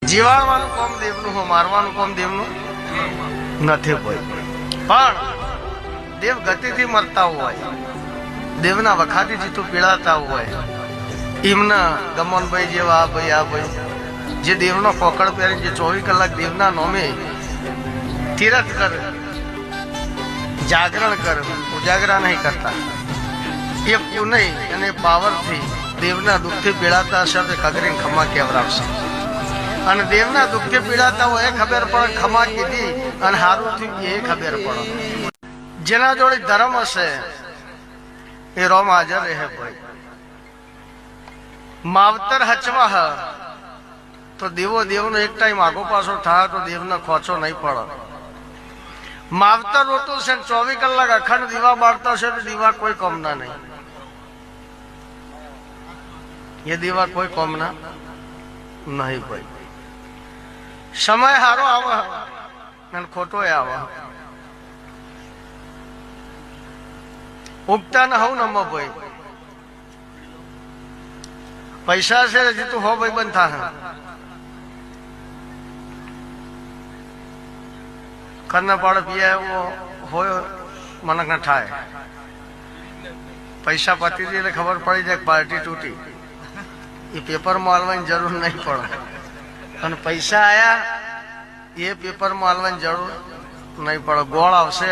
જીવાડવાનું કામ દેવનું હોય, મારવાનું કામ દેવનું નથી કોઈ. પણ દેવ ગતિથી મરતા હોય, દેવના વખાથી જીતું પીડાતા હોય, એમના ગમનભાઈ જેવા આ ભાઈ જે દેવનો કોકડ પહેરી જે 24 કલાક દેવના નોમે તીરથ કરે, જાગરણ કરે, ઉજાગરા નહીં કરતા, એ નહીં અને પાવરથી દેવના દુઃખથી પીડાતા હશે તો ખગરીને ખમા કેવરાવશે. અને દેવના દુઃખથી પીડાતા હોય એ ખબર પડે, ખમા કીધી અને હારું થયું એ ખબર પડે. જેના જોડે ધર્મ હશે એ રોમ હાજર રહે. ભાઈ માવતર હચવા હ તો દેવો દેવનો એક ટાઈમ આગો પાછો થાય તો દેવને ખોચો નહીં પડે. માવતર રોતું છે 24 કલાક અખંડ દીવા બાળતા છે તો દીવા કોઈ કોમના નહીં. એ દીવા કોઈ કોમના નહીં. ભાઈ સમય હારો આવે અને ખોટો આવે. ઉગતા ને હવ નમો ભાઈ પૈસા છે જીતું હો ભાઈ બંધ થાય. કરના પાડે પીયા હોય મને ના થાય. પૈસા પતી દે એટલે ખબર પડી જાય પાર્ટી તૂટી. એ પેપરમાં હાલવાની જરૂર નહીં પડે. અને પૈસા આયા એ પેપરમાં હાલવાની જરૂર નહીં પડે. ગોળ આવશે